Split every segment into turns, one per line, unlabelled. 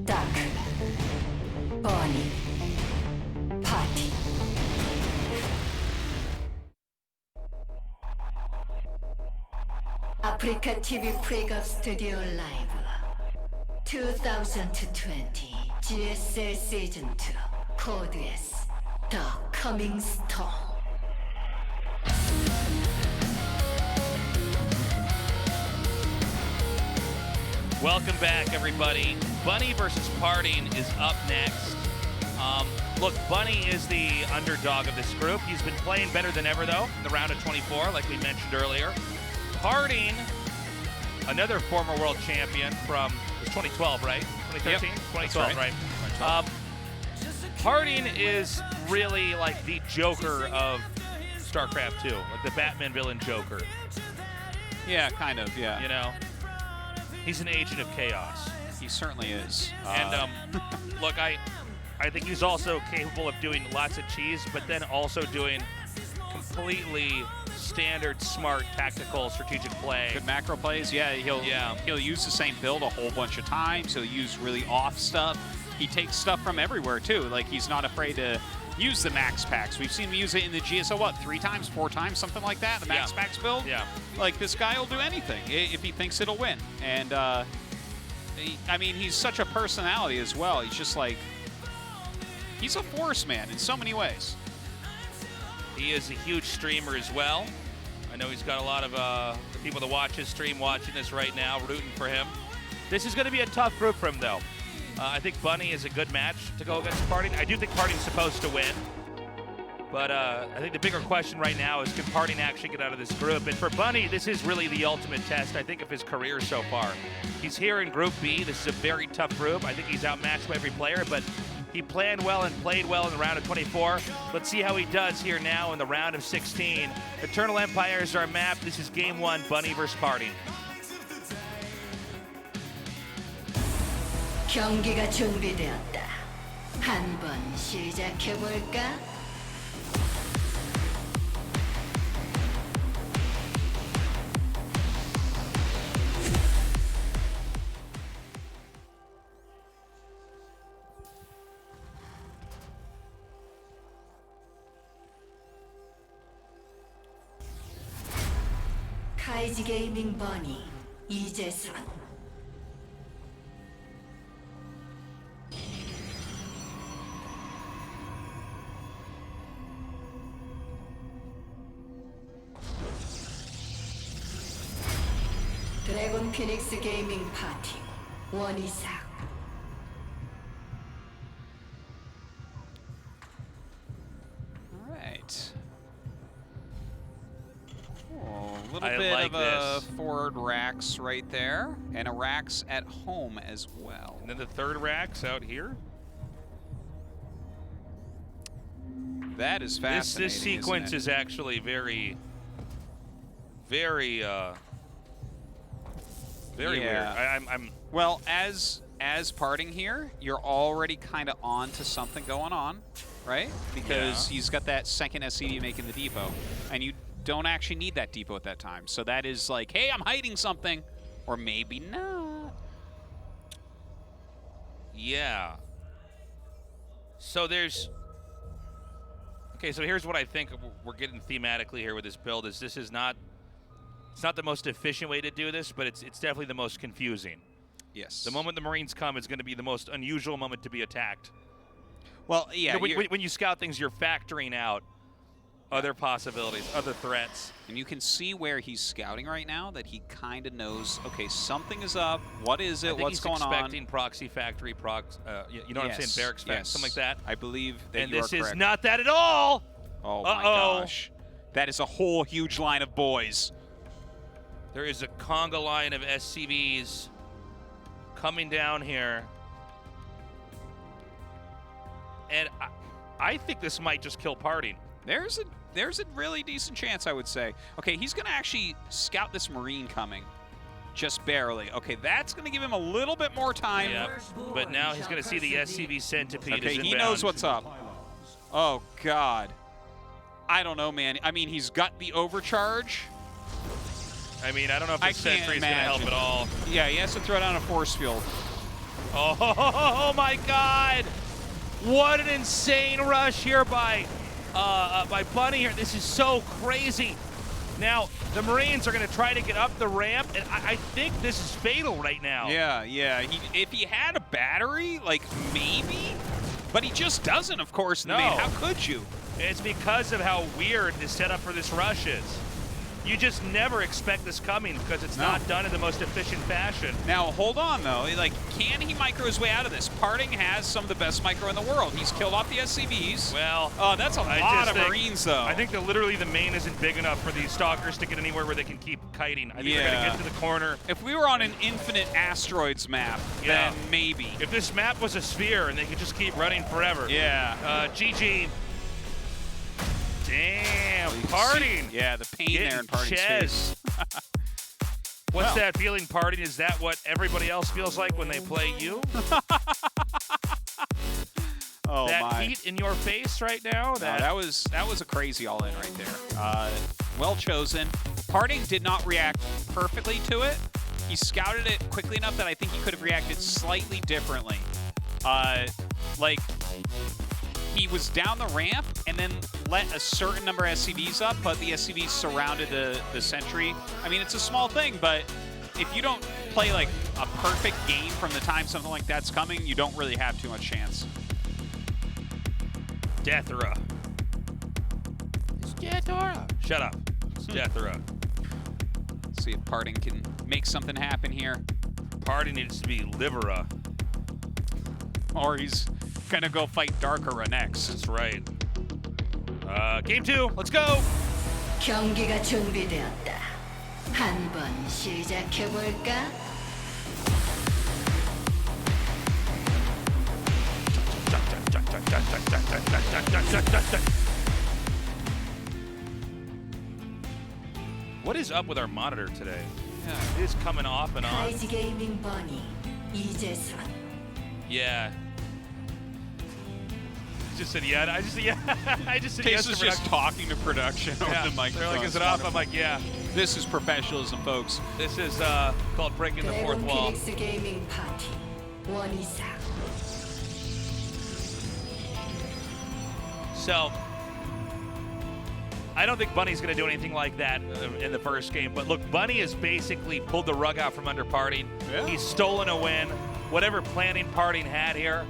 Duck, Bonnie, Party. 아프리카 TV 프레이업 스튜디오 라이브 2020 GSL 시즌 2 코드 S The Coming Storm.
Welcome back, everybody. Bunny versus PartinG is up next. Look, Bunny is the underdog of this group. He's been playing better than ever, though, in the round of 24, like we mentioned earlier. PartinG, another former world champion from, it was 2012, right? 2013? Yep. 2012, right? PartinG is really like the Joker of StarCraft 2, like the Batman villain Joker.
Yeah, kind of, yeah.
You know? He's an agent of chaos.
He certainly is.
And look, I think he's also capable of doing lots of cheese, but then also doing completely standard, smart, tactical, strategic play.
Good macro plays. Yeah, he'll use the same build a whole bunch of times. He'll use really off stuff. He takes stuff from everywhere too. Like, he's not afraid to use the max packs. We've seen him use it in the GSL, what, 3 times, 4 times, something like that, the max packs build?
Yeah.
Like, this guy will do anything if he thinks it'll win. And, I mean, he's such a personality as well. He's just like, he's a force, man, in so many ways.
He is a huge streamer as well. I know he's got a lot of the people that watch his stream watching this right now, rooting for him. This is going to be a tough group for him, though. I think Bunny is a good match to go against PartinG. I do think PartinG's supposed to win. But I think the bigger question right now is, can PartinG actually get out of this group? And for Bunny, this is really the ultimate test, I think, of his career so far. He's here in Group B. This is a very tough group. I think he's outmatched by every player, but he planned well and played well in the round of 24. Let's see how he does here now in the round of 16. Eternal Empire is our map. This is Game 1, Bunny versus PartinG.
경기가 준비되었다. 한번 시작해 볼까? 카이지 게이밍 버니 이재선. 드래곤 피닉스 게이밍 파티 원이삭.
Right. Oh, a little bit
like
of a forward Rax right there, and a Rax at home as well.
And then the third Rax out here.
That is fascinating.
This sequence is actually very weird. I'm
well, as PartinG here, you're already kind of on to something going on, right? Because he's got that second SCD making the depot, and you don't actually need that depot at that time. So that is like, hey, I'm hiding something, or maybe not.
Yeah. So there's. Okay, so here's what I think we're getting thematically here with this build. Is this is not. It's not the most efficient way to do this, but it's definitely the most confusing.
Yes.
The moment the Marines come is going to be the most unusual moment to be attacked.
Well, yeah.
You know, when you scout things, you're factoring out other possibilities, other threats.
And you can see where he's scouting right now, that he kind of knows, okay, something is up. What is it? What's going on?
He's expecting proxy factory, you know what I'm saying? Barracks factory, something like that.
I believe that
and
you are
this
correct.
is not that at all.
Oh, my gosh. That is a whole huge line of boys.
There is a conga line of SCVs coming down here. And I think this might just kill PartinG.
There's a really decent chance, I would say. Okay, he's going to actually scout this Marine coming. Just barely. Okay, that's going to give him a little bit more time.
Yep. But now he's going to see the SCV Centipede is inbound.
He knows what's up. Oh, God. I don't know, man. I mean, he's got the overcharge.
I mean, I don't know if the Sentry's going to help at all.
Yeah, he has to throw down a force field.
Oh my God! What an insane rush here by Bunny here. This is so crazy. Now, the Marines are going to try to get up the ramp, and I think this is fatal right now.
Yeah. If he had a battery, like, maybe, but he just doesn't, of course.
No.
Man, how could you?
It's because of how weird the setup for this rush is. You just never expect this coming because it's not done in the most efficient fashion.
Now, hold on, though. Like, can he micro his way out of this? PartinG has some of the best micro in the world. He's killed off the SCVs.
Well,
that's a lot of Marines, though.
I think that literally the main isn't big enough for these Stalkers to get anywhere where they can keep kiting. I think they're going to get to the corner.
If we were on an infinite asteroids map, then maybe.
If this map was a sphere and they could just keep running forever.
Yeah.
GG. Damn, PartinG.
Yeah, the pain there in PartinG's face.
What's that feeling, PartinG? Is that what everybody else feels like when they play you?
Oh,
that
my.
heat in your face right now?
No, that was a crazy all-in right there. Well chosen. PartinG did not react perfectly to it. He scouted it quickly enough that I think he could have reacted slightly differently. Like, he was down the ramp and then let a certain number of SCVs up, but the SCVs surrounded the sentry. I mean, it's a small thing, but if you don't play like a perfect game from the time something like that's coming, you don't really have too much chance.
Deathra. It's Deathra. Shut up. It's Deathra.
See if PartinG can make something happen here.
PartinG needs to be Livera.
Or he's gonna go fight Darkera next.
That's right. Game 2, let's go!
경기가 준비되었다. 한번 시작해볼까?
What is up with our monitor today?
Yeah.
It is coming off and on.
카이지 게이밍 버니 이재선.
Yeah. Just said yeah. I just said yes.
Case was just talking to production over the microphone.
They're like, is it off? I'm like, yeah.
This is professionalism, folks.
This is called breaking the fourth wall.
드래곤 피닉스 게이밍 파티 원이사.
So, I don't think Bunny's going to do anything like that in the first game. But look, Bunny has basically pulled the rug out from under PartinG.
Yeah.
He's stolen a win. Whatever planning PartinG had here,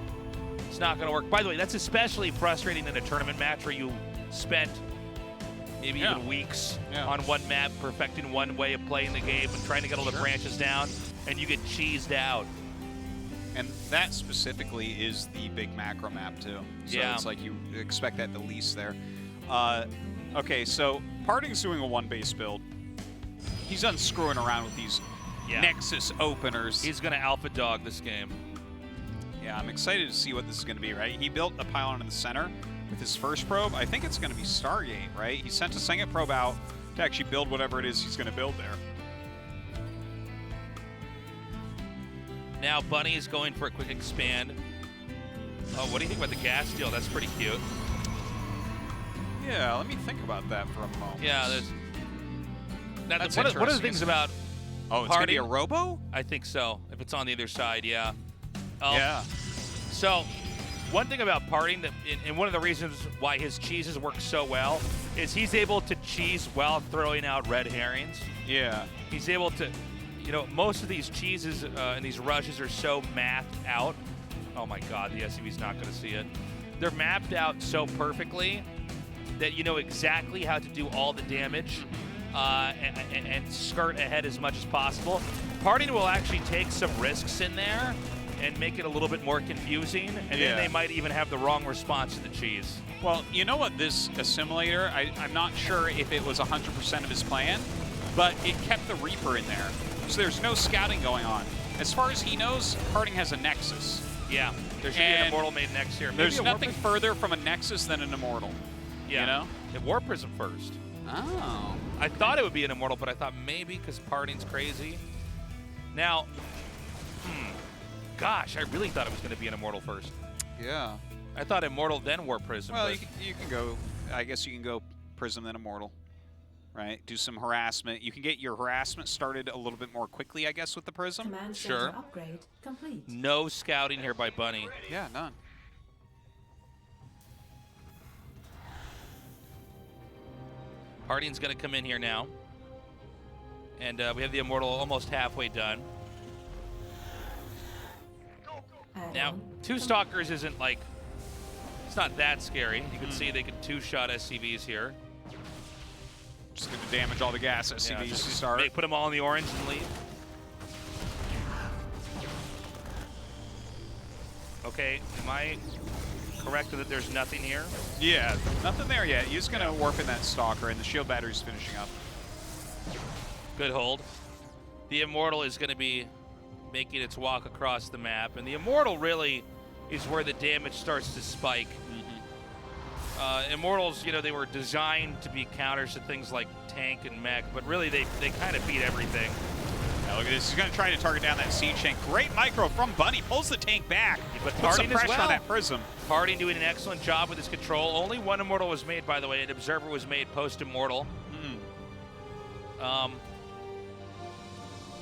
it's not going to work. By the way, that's especially frustrating in a tournament match where you spent maybe even weeks on one map, perfecting one way of playing the game and trying to get all the branches down, and you get cheesed out.
And that specifically is the big macro map, too. So it's like you expect that the least there. Okay, so PartinG's doing a one-base build. He's done screwing around with these Nexus openers.
He's going to alpha dog this game.
Yeah, I'm excited to see what this is going to be, right? He built a pylon in the center with his first probe. I think it's going to be Stargate, right? He sent a second probe out to actually build whatever it is he's going to build there.
Now Bunny is going for a quick expand. Oh, what do you think about the gas deal? That's pretty cute.
Yeah, let me think about that for a moment.
Yeah,
that's
one of the things about
it's going to be a robo?
I think so, if it's on the other side, yeah.
Yeah.
So, one thing about PartinG, and one of the reasons why his cheeses work so well, is he's able to cheese while throwing out red herrings.
Yeah.
He's able to, you know, most of these cheeses and these rushes are so mathed out. Oh my God, the SUV's not going to see it. They're mapped out so perfectly that you know exactly how to do all the damage and skirt ahead as much as possible. PartinG will actually take some risks in there and make it a little bit more confusing, and then they might even have the wrong response to the cheese.
Well, you know what, this assimilator, I'm not sure if it was 100% of his plan, but it kept the Reaper in there. So there's no scouting going on. As far as he knows, PartinG has a Nexus.
Yeah, there should be an Immortal made next year. Maybe
there's nothing further from a Nexus than an Immortal.
Yeah.
You know?
It War Prism first.
Oh.
I thought it would be an Immortal, but I thought maybe because PartinG's crazy. Now, gosh, I really thought it was going to be an Immortal first.
Yeah.
I thought Immortal, then War Prism.
Well, you can go, I guess you can go Prism, then Immortal. right? Do some harassment. You can get your harassment started a little bit more quickly, I guess, with the Prism.
Command
Sure.
center upgrade complete.
No scouting here by Bunny.
Yeah, none.
PartinG's going to come in here now. And we have the Immortal almost halfway done. Now, two Stalkers isn't like, it's not that scary. You can see they can two-shot SCVs here.
Just going to damage all the gas SCVs to start.
Put them all in the orange and leave. Okay, am I correct that there's nothing here?
Yeah, nothing there yet. He's going to warp in that Stalker, and the shield battery's finishing up.
Good hold. The Immortal is going to be making its walk across the map, and the Immortal really is where the damage starts to spike. Immortals, you know, they were designed to be counters to things like tank and mech, but really they kind of beat everything.
Now look at this. He's going to try to target down that siege tank. Great micro from Bunny. Pulls the tank back.
But
puts some
PartinG as
pressure
well.
on that Prism.
PartinG doing an excellent job with his control. Only one Immortal was made, by the way. An Observer was made post-Immortal.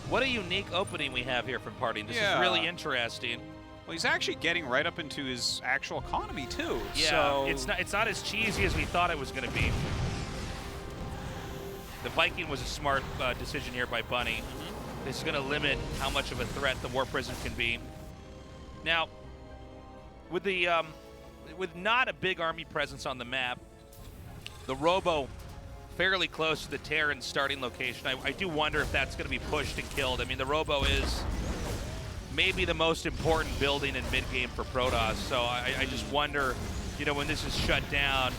What a unique opening we have here from PartinG. This is really interesting.
Well, he's actually getting right up into his actual economy, too.
Yeah,
so
it's not as cheesy as we thought it was going to be. The Viking was a smart decision here by Bunny. This is going to limit how much of a threat the War Prism can be. Now, with the with not a big army presence on the map, the Robo fairly close to the Terran starting location. I do wonder if that's going to be pushed and killed. I mean, the Robo is maybe the most important building in mid-game for Protoss, so I just wonder, you know, when this is shut down,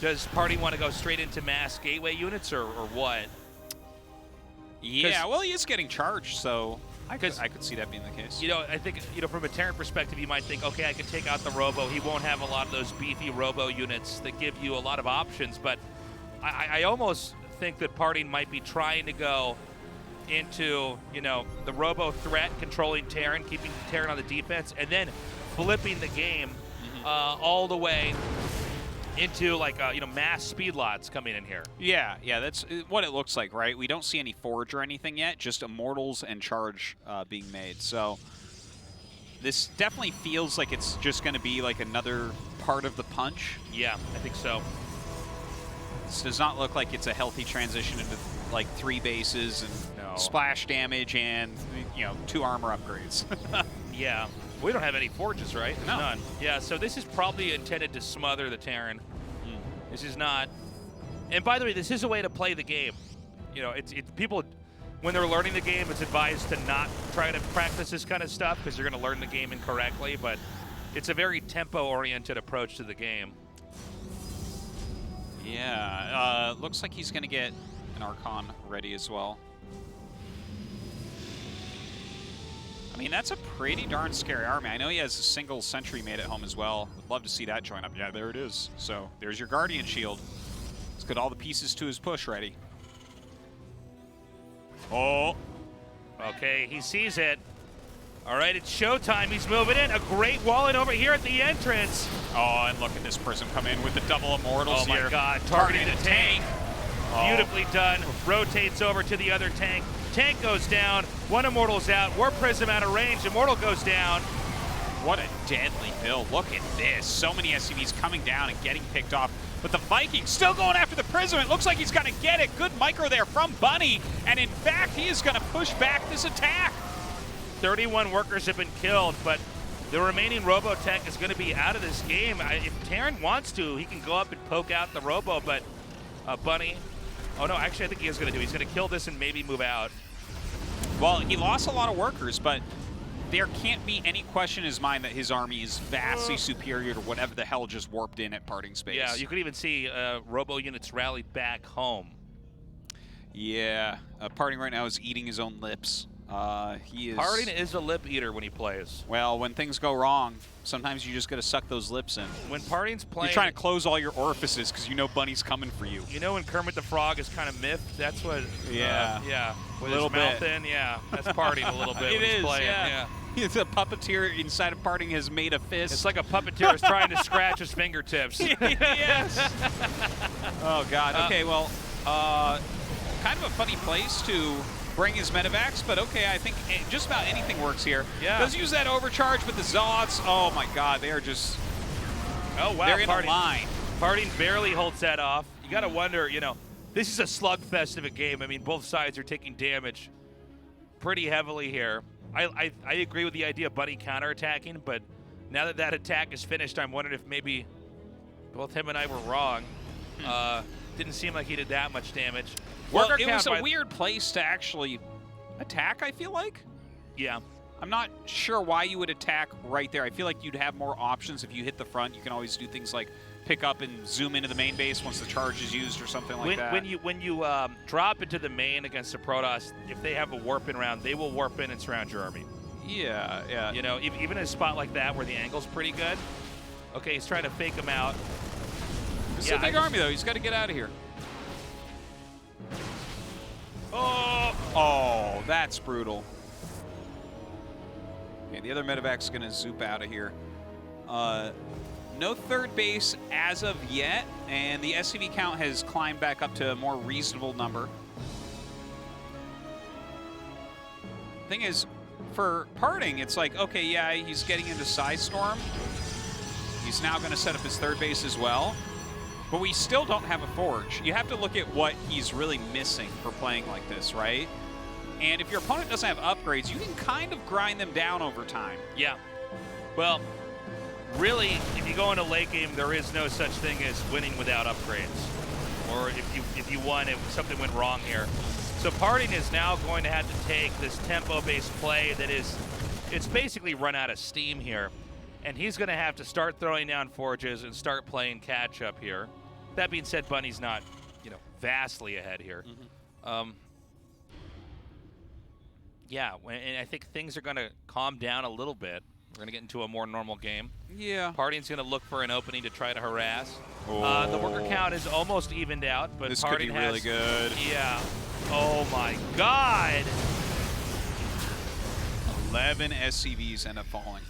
does PartinG want to go straight into mass gateway units or what?
Yeah, well, he is getting charged, so I could see that being the case.
You know, I think, you know, from a Terran perspective, you might think, okay, I can take out the Robo. He won't have a lot of those beefy Robo units that give you a lot of options, but I almost think that PartinG might be trying to go into, you know, the Robo threat, controlling Terran, keeping Terran on the defense, and then flipping the game all the way into, like, you know, mass speed lots coming in here.
Yeah, that's what it looks like, right? We don't see any Forge or anything yet, just Immortals and Charge being made. So this definitely feels like it's just going to be like another part of the punch.
Yeah, I think so.
This does not look like it's a healthy transition into like 3 bases and splash damage and, you know, 2 armor upgrades.
Yeah. We don't have any forges, right?
No.
None. Yeah, so this is probably intended to smother the Terran. This is not. And by the way, this is a way to play the game. You know, it's people, when they're learning the game, it's advised to not try to practice this kind of stuff because you're going to learn the game incorrectly, but it's a very tempo-oriented approach to the game.
Yeah, looks like he's going to get an Archon ready as well. I mean, that's a pretty darn scary army. I know he has a single sentry made at home as well. Would love to see that join up. Yeah, there it is. So there's your Guardian Shield. He's got all the pieces to his push ready. Oh.
Okay, he sees it. All right, it's showtime. He's moving in. A great wall in over here at the entrance.
Oh, and look at this Prism come in with the double Immortals here.
Oh, my God. Targeting a tank.
Oh.
Beautifully done. Rotates over to the other tank. Tank goes down. 1 Immortal's out. War Prism out of range. Immortal goes down.
What a deadly build. Look at this. So many SCVs coming down and getting picked off. But the Viking still going after the Prism. It looks like he's going to get it. Good micro there from Bunny. And in fact, he is going to push back this attack.
31 workers have been killed, but the remaining Robotech is going to be out of this game. If Terran wants to, he can go up and poke out the Robo, but Bunny... Oh, no, actually, I think he is going to do. He's going to kill this and maybe move out.
Well, he lost a lot of workers, but there can't be any question in his mind that his army is vastly superior to whatever the hell just warped in at PartinG space.
Yeah, you could even see Robo units rallied back home.
Yeah, PartinG right now is eating his own lips. He is.
PartinG is a lip eater when he plays.
Well, when things go wrong, sometimes you just got to suck those lips in.
When PartinG's playing,
you're trying to close all your orifices because you know Bunny's coming for you.
You know when Kermit the Frog is kind of miffed? That's what.
Yeah.
Yeah. With
a little
his mouth
bit.
In, yeah. That's PartinG a little bit.
It
when he's
is.
playing.
Yeah. The puppeteer inside of PartinG has made a fist.
It's like a puppeteer is trying to scratch his fingertips.
Yes. Oh God. Okay. Well. Kind of a funny place to bring his medevacs, but okay, I think just about anything works here.
Yeah.
Does use that overcharge with the Zods. Oh my god, they are just...
Oh, wow.
They're in a line.
PartinG barely holds that off. You got to wonder, you know, this is a slugfest of a game. I mean, both sides are taking damage pretty heavily here. I agree with the idea of Bunny counterattacking, but now that that attack is finished, I'm wondering if maybe both him and I were wrong. Didn't seem like he did that much damage.
Well, it was a weird place to actually attack, I feel like.
Yeah.
I'm not sure why you would attack right there. I feel like you'd have more options if you hit the front. You can always do things like pick up and zoom into the main base once the charge is used or something like that.
When you drop into the main against the Protoss, if they have a warp in round, they will warp in and surround your army.
Yeah, yeah.
You know, even in a spot like that where the angle's pretty good. Okay, he's trying to fake him out.
It's a big army, though. He's got to get out of here. Oh, that's brutal. Okay, the other medevac's going to zoop out of here. No third base as of yet, and the SCV count has climbed back up to a more reasonable number. Thing is, for PartinG, it's like, okay, yeah, he's getting into Storm. He's now going to set up his third base as well. But we still don't have a Forge. You have to look at what he's really missing for playing like this, right? And if your opponent doesn't have upgrades, you can kind of grind them down over time.
Yeah. Well, really, if you go into late game, there is no such thing as winning without upgrades. Or if you won, something went wrong here. So PartinG is now going to have to take this tempo-based play that is, it's basically run out of steam here. And he's going to have to start throwing down forges and start playing catch-up here. That being said, Bunny's not, you know, vastly ahead here. Yeah, and I think things are going to calm down a little bit. We're going to get into a more normal game.
Yeah.
PartinG's going to look for an opening to try to harass. The worker count is almost evened out, but
this
PartinG
could be really good.
Yeah. Oh my God.
11 SCVs end up falling.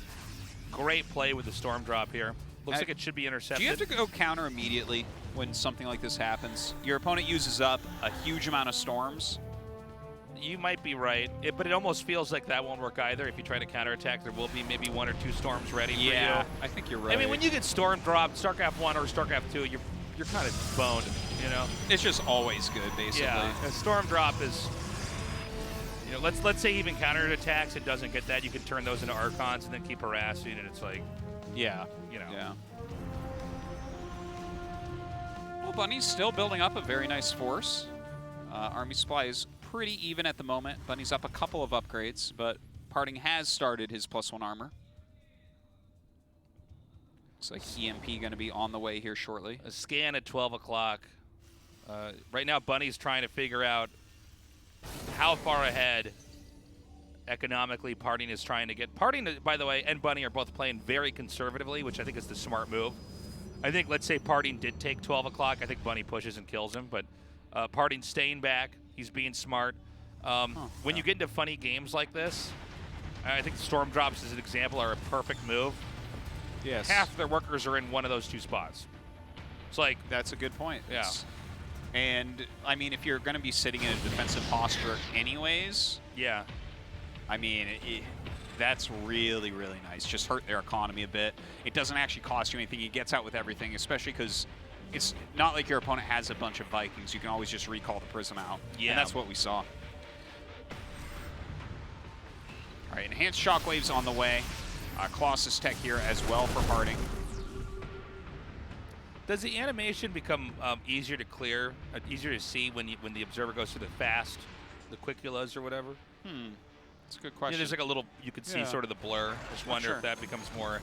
Great play with the storm drop here. Looks like it should be intercepted.
Do you have to go counter immediately when something like this happens? Your opponent uses up a huge amount of storms.
You might be right, but it almost feels like that won't work either. If you try to counterattack, there will be maybe 1 or 2 storms ready for you.
Yeah, I think you're right.
I mean, when you get storm dropped, StarCraft 1 or StarCraft 2, you're kind of boned, you know?
It's just always good, basically.
Yeah, a storm drop is, you know, let's say even counterattacks, it doesn't get that. You can turn those into Archons and then keep harassing, and it's like,
yeah,
you know.
Yeah. Well, Bunny's still building up a very nice force. Army supply is pretty even at the moment. Bunny's up a couple of upgrades, but PartinG has started his +1 armor. Looks like EMP going to be on the way here shortly.
A scan at 12 o'clock. Right now, Bunny's trying to figure out how far ahead economically PartinG is trying to get. PartinG, by the way, and Bunny are both playing very conservatively, which I think is the smart move. I think, let's say PartinG did take 12 o'clock. I think Bunny pushes and kills him, but PartinG's staying back. He's being smart. When you get into funny games like this, I think storm drops as an example are a perfect move.
Yes.
Half their workers are in one of those 2 spots. It's like,
that's a good point.
Yeah.
And I mean, if you're going to be sitting in a defensive posture anyways,
yeah.
I mean, that's really, really nice. Just hurt their economy a bit. It doesn't actually cost you anything. He gets out with everything, especially because it's not like your opponent has a bunch of Vikings. You can always just recall the Prism out.
Yeah.
And that's what we saw. All right, enhanced shockwaves on the way. Colossus tech here as well for PartinG.
Does the animation become easier to clear, easier to see when the observer goes through the quiculas or whatever?
That's a good question.
Yeah, there's like a little, you could see sort of the blur. Just wonder if that becomes more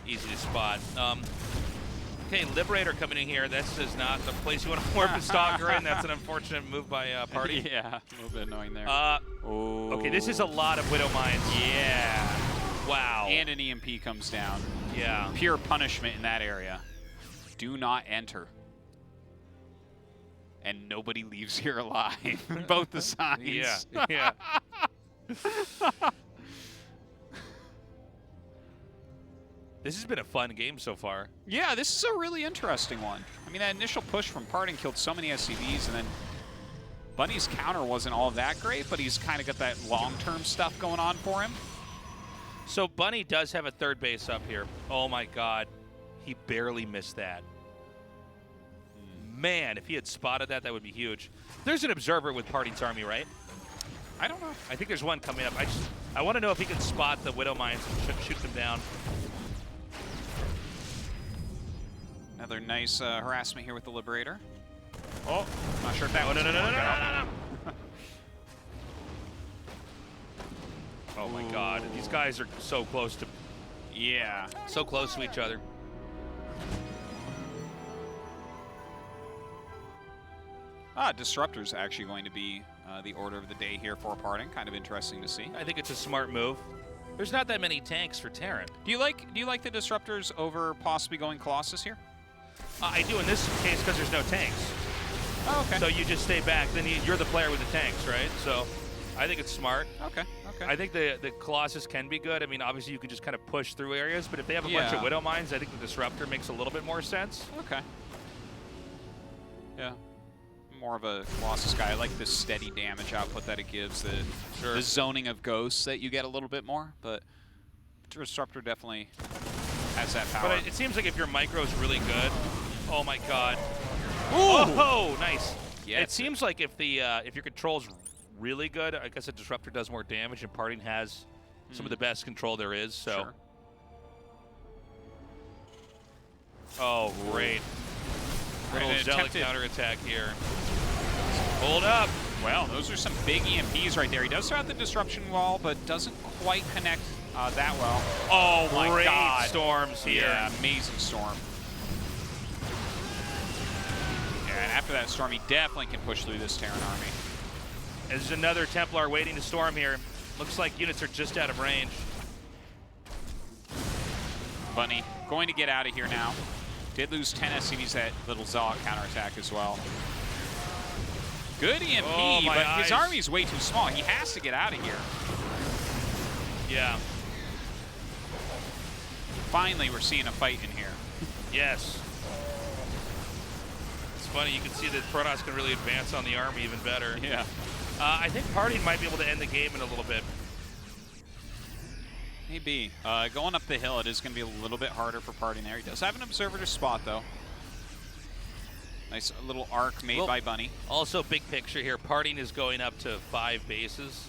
easy to spot. Okay, Liberator coming in here. This is not the place you want to warp a Stalker in. That's an unfortunate move by PartinG.
Yeah, a little bit annoying there.
Okay, this is a lot of Widow Mines.
Yeah.
Wow.
And an EMP comes down.
Yeah.
Pure punishment in that area. Do not enter. And nobody leaves here alive. Both the sides.
Yeah. Yeah. This has been a fun game so far.
Yeah, this is a really interesting one. I mean, that initial push from PartinG killed so many SCVs, and then Bunny's counter wasn't all that great, but he's kind of got that long-term stuff going on for him.
So Bunny does have a third base up here. Oh my God, he barely missed that. Man, if he had spotted that, that would be huge. There's an observer with PartinG's army, right?
I don't know.
I think there's one coming up. I want to know if he can spot the Widow Mines and shoot them down.
Another nice harassment here with the Liberator. Oh, not sure if that was
no. Oh my God, these guys are so close to, so close to each other.
Disruptor's actually going to be the order of the day here for PartinG. Kind of interesting to see.
I think it's a smart move. There's not that many tanks for Terran.
Do you like the Disruptors over possibly going Colossus here?
I do in this case because there's no tanks.
Oh, okay.
So you just stay back. Then you're the player with the tanks, right? So I think it's smart.
Okay.
I think the Colossus can be good. I mean, obviously you can just kind of push through areas, but if they have a bunch of Widow Mines, I think the Disruptor makes a little bit more sense.
Okay. Yeah. More of a Colossus guy. I like the steady damage output that it gives, the zoning of ghosts that you get a little bit more, but Disruptor definitely has that power.
But it seems like if your micro is really good, oh my God.
Ooh.
Oh, nice.
Yeah,
it seems like if your control's really good, I guess a Disruptor does more damage, and PartinG has some of the best control there is. So.
Sure.
Oh, great. Little Zealot
attempted
counterattack here. Hold up.
Well, those are some big EMPs right there. He does throw out the disruption wall, but doesn't quite connect that well. Oh my
great
God.
Storms here.
Yeah, amazing storm. Yeah, and after that storm, he definitely can push through this Terran army.
There's another Templar waiting to storm here. Looks like units are just out of range.
Bunny going to get out of here now. Did lose 10 SCVs that little Zealot counterattack as well. Good EMP, but his army's way too small. He has to get out of here.
Yeah.
Finally, we're seeing a fight in here.
Yes. It's funny, you can see that Protoss can really advance on the army even better.
Yeah.
I think PartinG might be able to end the game in a little bit.
Maybe. Going up the hill, it is going to be a little bit harder for PartinG there. He does have an observer to spot, though. Nice little arc made by Bunny.
Also, big picture here, PartinG is going up to 5 bases.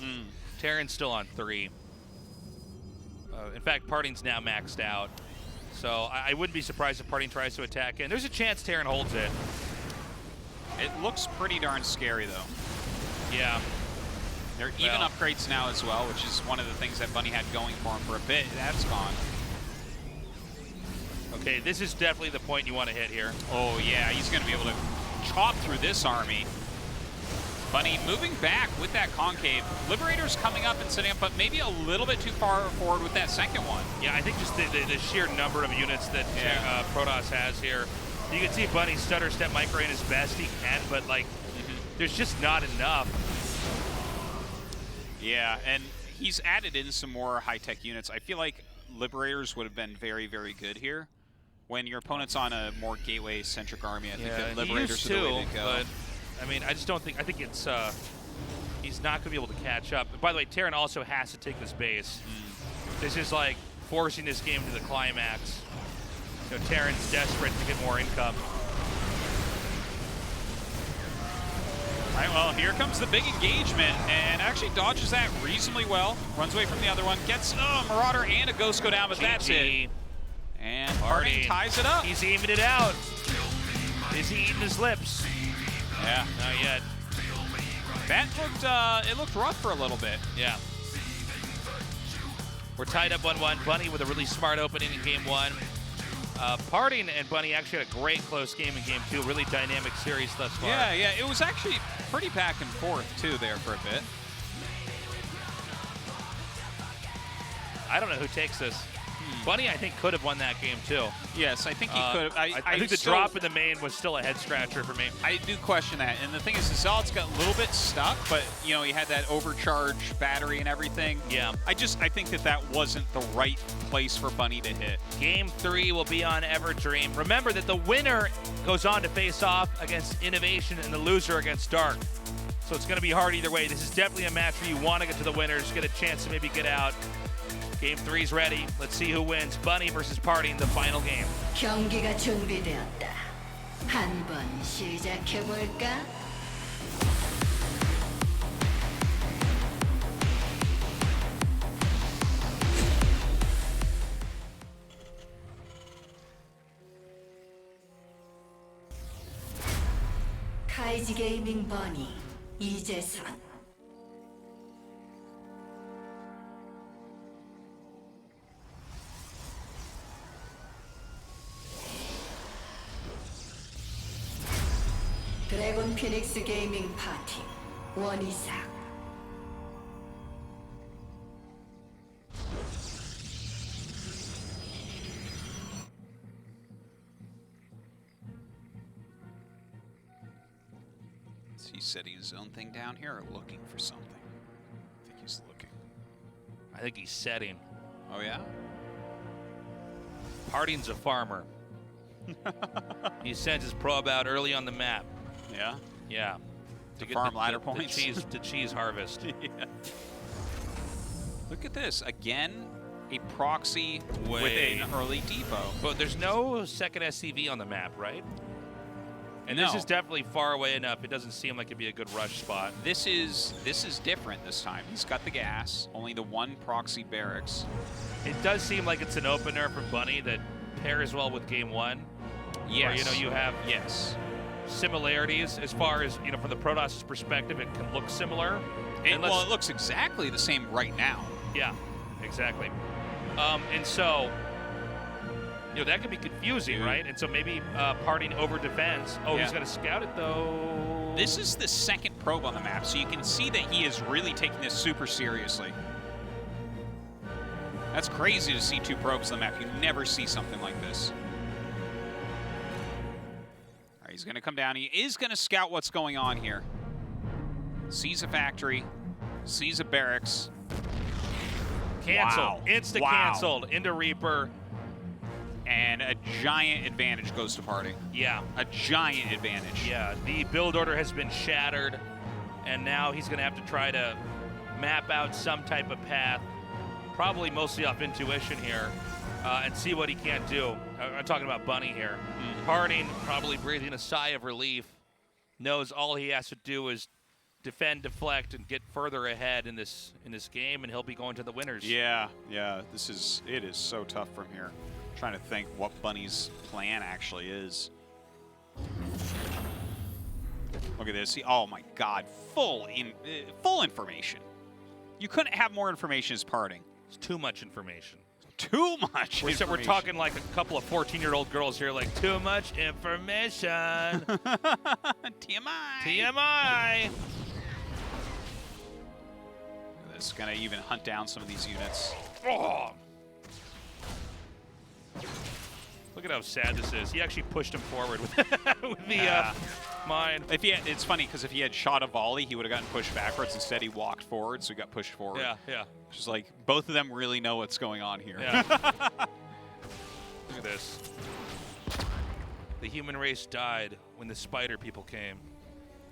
Terran's still on 3. In fact, PartinG's now maxed out. So I wouldn't be surprised if PartinG tries to attack in. There's a chance Terran holds it.
It looks pretty darn scary, though.
Yeah.
There are even upgrades now as well, which is one of the things that Bunny had going for him for a bit. That's gone.
Okay, this is definitely the point you want to hit here.
Oh, yeah, he's going to be able to chop through this army. Bunny moving back with that concave. Liberator's coming up and setting up, but maybe a little bit too far forward with that second one.
Yeah, I think just the sheer number of units that Protoss has here. You can see Bunny stutter step micro in as best he can, but like, there's just not enough.
Yeah, and he's added in some more high-tech units. I feel like Liberators would have been very, very good here. When your opponent's on a more gateway-centric army, I think that Liberators are the way to go.
But, I mean, I just don't think, I think it's, he's not going to be able to catch up. By the way, Terran also has to take this base. This is like forcing this game to the climax. You know, Terran's desperate to get more income.
All right, well, here comes the big engagement, and actually dodges that reasonably well. Runs away from the other one, gets a Marauder and a Ghost go down, but that's it. And PartinG ties it up.
He's aiming it out. Is he eating his lips?
Yeah.
Not yet.
That looked, it looked rough for a little bit.
Yeah. We're tied up 1-1. Bunny with a really smart opening in game 1. PartinG and Bunny actually had a great close game in game 2. Really dynamic series thus far.
Yeah, yeah. It was actually pretty back and forth, too, there for a bit.
I don't know who takes this. Bunny, I think, could have won that game, too.
Yes, I think he could have.
I think the drop in the main was still a head-scratcher for me.
I do question that. And the thing is, the Zealot's got a little bit stuck, but, you know, he had that overcharged battery and everything.
Yeah.
I think that wasn't the right place for Bunny to hit.
Game 3 will be on Everdream. Remember that the winner goes on to face off against Innovation and the loser against Dark. So it's going to be hard either way. This is definitely a match where you want to get to the winners, get a chance to maybe get out. Game 3's ready. Let's see who wins. Bunny versus PartinG, the final game.
경기가 준비되었다. 한번 시작해 볼까? 카이지 게이밍 버니 이재선. 드래곤 피닉스 게이밍 파티 원이삭.
Is he setting his own thing down here or looking for something? I think he's looking.
I think he's setting.
Oh, yeah?
PartinG's a farmer. He sends his probe out early on the map.
Yeah?
Yeah. To get
farm ladder points?
The cheese harvest.
Yeah. Look at this. Again, a proxy with an early depot.
But there's no second SCV on the map, right? And
No.
this is definitely far away enough. It doesn't seem like it'd be a good rush spot.
This is different this time. He's got the gas, only the one proxy barracks.
It does seem like it's an opener for Bunny that pairs well with Game 1.
Yes.
Where, you know, you have
yes.
similarities as far as, you know, from the Protoss' perspective, it can look similar.
Well, it looks exactly the same right now.
Yeah, exactly. And so, you know, that could be confusing, right? And so maybe PartinG over defends. Oh,
Yeah.
he's going to scout it, though.
This is the second probe on the map, so you can see that he is really taking this super seriously. That's crazy to see 2 probes on the map. You never see something like this. All right, he's going to come down. He is going to scout what's going on here. Sees a factory, sees a barracks.
Canceled.
Wow.
Insta-canceled into Reaper.
And a giant advantage goes to PartinG.
Yeah.
A giant advantage.
Yeah, the build order has been shattered, and now he's going to have to try to map out some type of path, probably mostly off intuition here, and see what he can't do. I'm talking about Bunny here. PartinG probably breathing a sigh of relief, knows all he has to do is defend, deflect, and get further ahead in this game, and he'll be going to the winners.
Yeah. It is so tough from here. Trying to think what Bunny's plan actually is. Look at this. Oh my God! Full information. You couldn't have more information as PartinG.
It's too much information.
Too much.
We're talking like a couple of 14-year-old girls here, like too much information.
TMI.
TMI.
This is gonna even hunt down some of these units.
Oh. Look at how sad this is. He actually pushed him forward with the mine.
It's funny because if he had shot a volley, he would have gotten pushed backwards. Instead, he walked forward, so he got pushed forward.
Yeah.
Just like both of them really know what's going on here.
Yeah. Look at this. The human race died when the spider people came.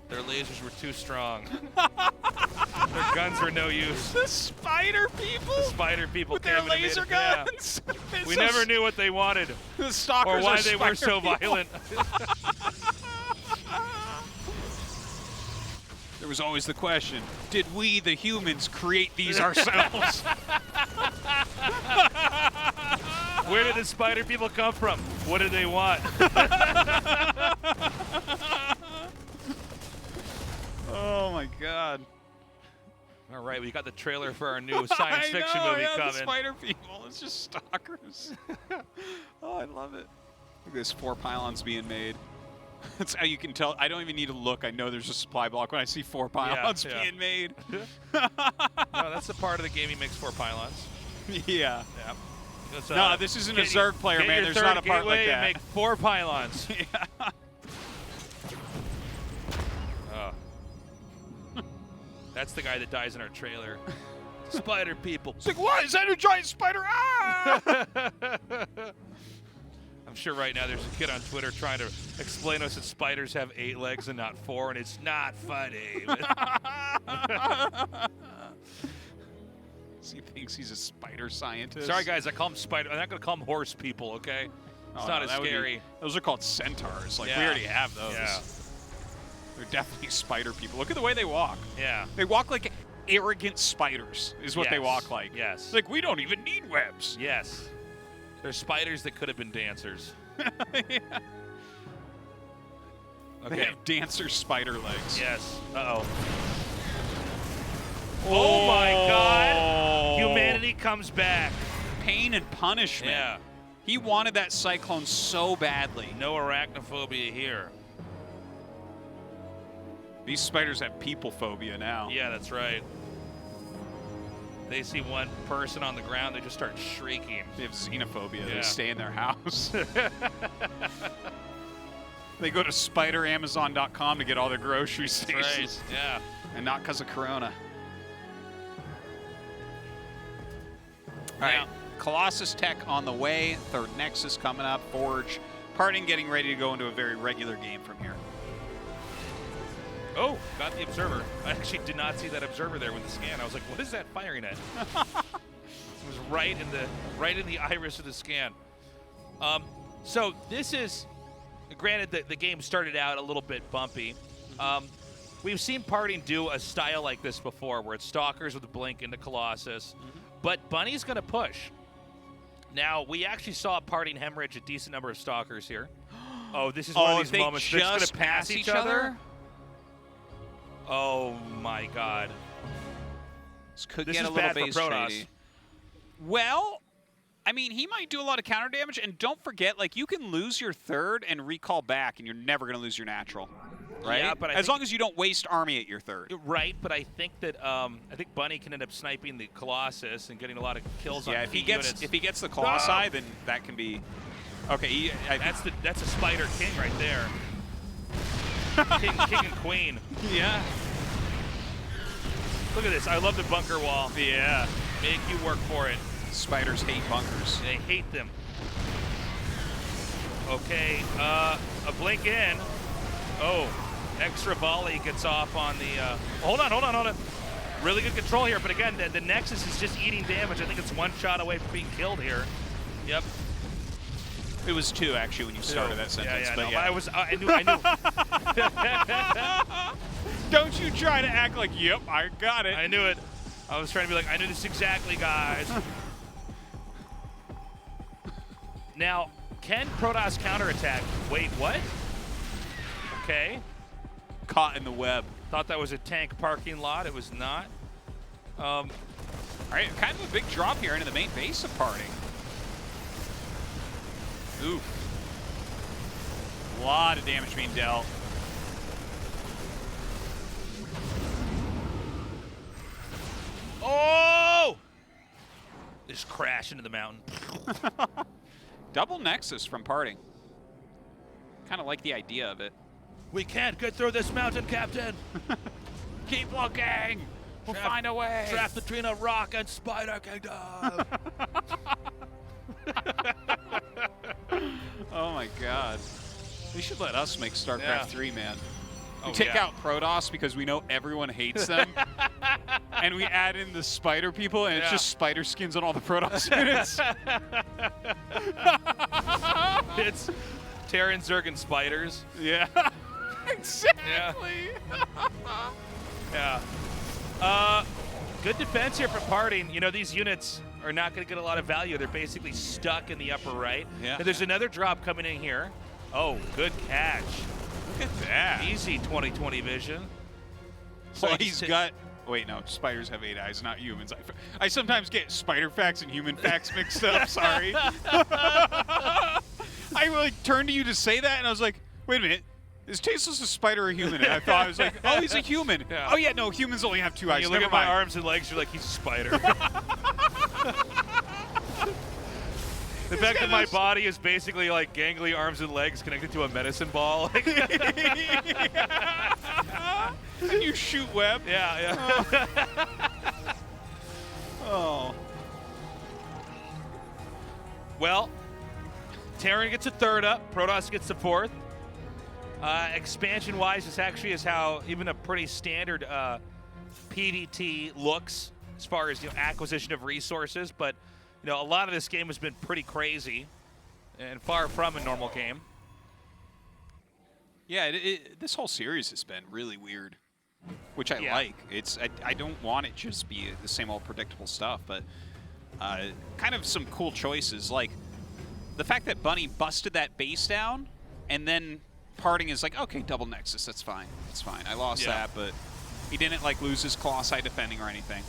Their lasers were too strong. Their guns were no use.
The spider people?
The spider people
with
came
their
and made
laser
it. Yeah.
guns?
We never knew what they wanted
The stalkers
or why
are
they were so
spider people.
violent.
There was always the question, did we, the humans, create these ourselves?
Where did the spider people come from? What did they want?
Oh my God.
All right, we got the trailer for our new science fiction movie coming.
The spider people. It's just stalkers. Oh, I love it. Look at this 4 pylons being made. That's how you can tell. I don't even need to look. I know there's a supply block when I see 4 pylons being made.
No, that's the part of the game he makes 4 pylons.
Yeah.
Yeah.
No, this isn't a Zerg player, man. There's not a part like that.
And make 4 pylons.
Yeah.
That's the guy that dies in our trailer. Spider people.
It's like, what? Is that a giant spider? Ah!
I'm sure right now there's a kid on Twitter trying to explain to us that spiders have 8 legs and not 4, and it's not funny.
He thinks he's a spider scientist.
Sorry, guys. I call them spider. I'm not going to call them horse people, okay? It's not as scary.
Those are called centaurs. Like, we already have those.
Yeah.
They're definitely spider people. Look at the way they walk.
Yeah.
They walk like arrogant spiders is what they walk like.
Yes.
Like, we don't even need webs.
Yes. They're spiders that could have been dancers.
Yeah.
Okay.
They have dancer spider legs.
Yes. Uh-oh. Oh, my God. Humanity comes back.
Pain and punishment.
Yeah.
He wanted that cyclone so badly.
No arachnophobia here.
These spiders have people phobia now.
Yeah, that's right. They see one person on the ground, they just start shrieking.
They have xenophobia.
Yeah.
They stay in their house. They go to spideramazon.com to get all their groceries.
Right. Yeah.
And not because of Corona. All
Now-
right, Colossus Tech on the way. Third Nexus coming up. Forge. PartinG getting ready to go into a very regular game from here.
Oh, got the observer. I actually did not see that observer there with the scan. I was like, what is that firing at? It was right in the iris of the scan. So this is, granted that the game started out a little bit bumpy. We've seen PartinG do a style like this before, where it's Stalkers with a blink into Colossus, but Bunny's going to push. Now, we actually saw PartinG hemorrhage a decent number of Stalkers here. Oh, this is one of these moments that's going to pass each other. Oh my God!
This could
This
get
is
a little
bad for
base
Protoss.
shady. Well, I mean, he might do a lot of counter damage, and don't forget, like, you can lose your third and recall back, and you're never going to lose your natural, right?
Yeah, but
as long as you don't waste army at your third.
Right, but I think that Bunny can end up sniping the Colossus and getting a lot of kills on
if
key
he gets
units.
if he gets the Colossi, then that can be okay.
That's a Spider King right there. King and Queen.
Yeah.
Look at this. I love the bunker wall.
Yeah.
Make you work for it.
Spiders hate bunkers.
They hate them. Okay, a blink in. Oh, extra volley gets off on the. Hold on. Really good control here, but again, the Nexus is just eating damage. I think it's 1 shot away from being killed here. Yep.
It was 2 actually when you started that sentence.
Yeah,
but
no,
yeah.
I knew.
Don't you try to act like, yep, I got it.
I knew it. I was trying to be like, I knew this exactly, guys. Now, can Protoss counterattack? Wait, what? Okay.
Caught in the web.
Thought that was a tank parking lot. It was not.
All right, kind of a big drop here into the main base of PartinG. Oof. A lot of damage being dealt.
Oh! Just crash into the mountain.
Double Nexus from PartinG. Kind of like the idea of it.
We can't get through this mountain, Captain.
Keep looking. We'll find a way.
Trapped between a rock and Spider Kingdom.
Oh my God. They should let us make StarCraft 3, man.
Oh,
We take out Protoss because we know everyone hates them. And we add in the spider people, and it's just spider skins on all the Protoss units.
It's Terran Zerg spiders.
Yeah. Exactly.
Yeah. Good defense here from PartinG. You know, these units are not going to get a lot of value. They're basically stuck in the upper right.
Yeah.
And there's another drop coming in here. Oh, good catch.
Look at that.
Easy 20/20 vision.
Well, he's got... Wait, no. Spiders have 8 eyes, not humans. I sometimes get spider facts and human facts mixed up. Sorry. I like turned to you to say that, and I was like, wait a minute. Is Tasteless a spider or a human? And I thought, I was like, oh, he's a human.
Yeah.
Oh, yeah, no, humans only have 2 eyes.
You look
Never
at my
mind.
arms and legs, you're like, he's a spider. fact that my body is basically like gangly arms and legs connected to a medicine ball. Like,
and you shoot web.
yeah.
Oh.
Well, Terran gets a third up. Protoss gets the fourth. Expansion-wise, this actually is how even a pretty standard PvT looks as far as acquisition of resources. But a lot of this game has been pretty crazy and far from a normal game.
Yeah, this whole series has been really weird, which I like. I don't want it just be the same old predictable stuff, but kind of some cool choices, like the fact that Bunny busted that base down, and then PartinG is like, okay, double Nexus, that's fine, that's fine. I lost that, but he didn't like lose his Colossi defending or anything.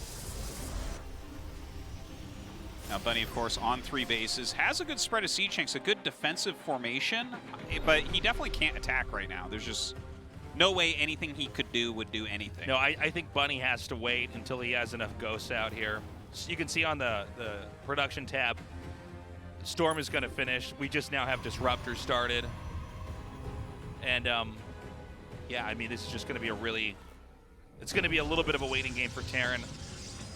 Now Bunny, of course, on 3 bases, has a good spread of siege tanks, a good defensive formation, but he definitely can't attack right now. There's just no way anything he could do would do anything.
No, I think Bunny has to wait until he has enough ghosts out here. So you can see on the production tab, Storm is going to finish. We just now have Disruptor started. And, yeah, I mean, this is just going to be it's going to be a little bit of a waiting game for Terran.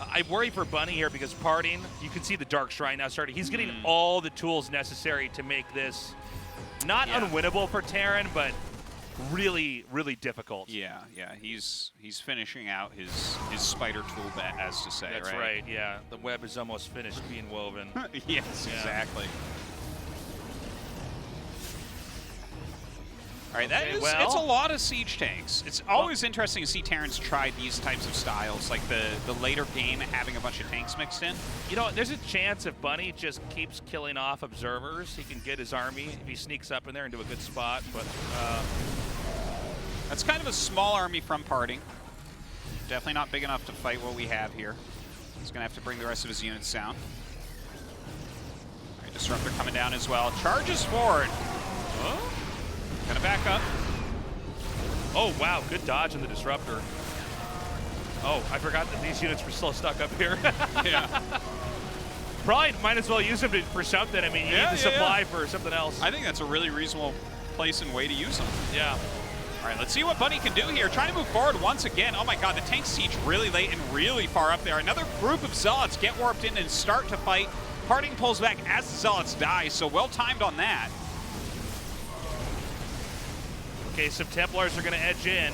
I worry for Bunny here because PartinG, you can see the Dark Shrine now starting. He's getting all the tools necessary to make this not unwinnable for Terran, but really, really difficult.
Yeah, he's finishing out his spider tool bet, as to say.
That's right. Yeah. The web is almost finished being woven.
Yes, exactly. All right, it's a lot of siege tanks. It's always interesting to see Terrans try these types of styles, like the later game having a bunch of tanks mixed in.
There's a chance if Bunny just keeps killing off observers, he can get his army if he sneaks up in there into a good spot. But
that's kind of a small army from PartinG. Definitely not big enough to fight what we have here. He's going to have to bring the rest of his units down. All right, Disruptor coming down as well. Charges forward. Oh. Gonna back up.
Oh, wow, good dodge on the Disruptor. Oh, I forgot that these units were still stuck up here.
Yeah.
Probably might as well use them for something. I mean, you need the supply for something else.
I think that's a really reasonable place and way to use them.
Yeah.
All right, let's see what Bunny can do here. Trying to move forward once again. Oh my god, the tank siege really late and really far up there. Another group of Zealots get warped in and start to fight. PartinG pulls back as the Zealots die, so well timed on that.
Okay, some Templars are going to edge in.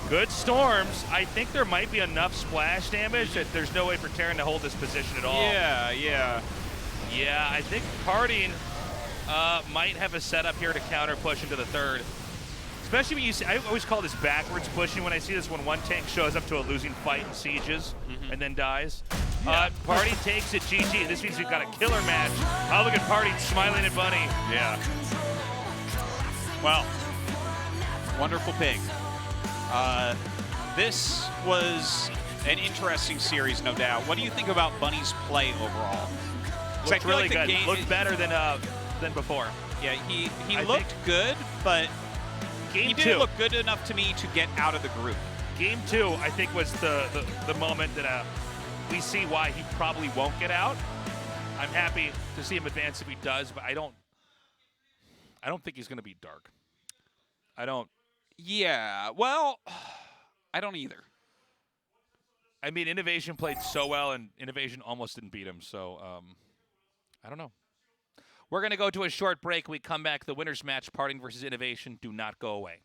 Good storms. I think there might be enough splash damage that there's no way for Terran to hold this position at all.
Yeah.
Yeah, I think PartinG might have a setup here to counter push into the third. Especially when you see, I always call this backwards pushing when I see this, when one tank shows up to a losing fight and sieges and then dies. PartinG takes it, GG. This means we've got a killer match. Oh, look at PartinG smiling at Bunny.
Yeah. Well, wonderful pig. This was an interesting series, no doubt. What do you think about Bunny's play overall?
Looked really good. Looked better than before.
Yeah, he looked good, but he didn't look good enough to me to get out of the group.
Game 2, I think, was the moment that we see why he probably won't get out. I'm happy to see him advance if he does, but I don't think he's going to be Dark. I don't.
Yeah, well, I don't either.
I mean, Innovation played so well, and Innovation almost didn't beat him, so I don't know. We're going to go to a short break. We come back. The winner's match, PartinG versus Innovation. Do not go away.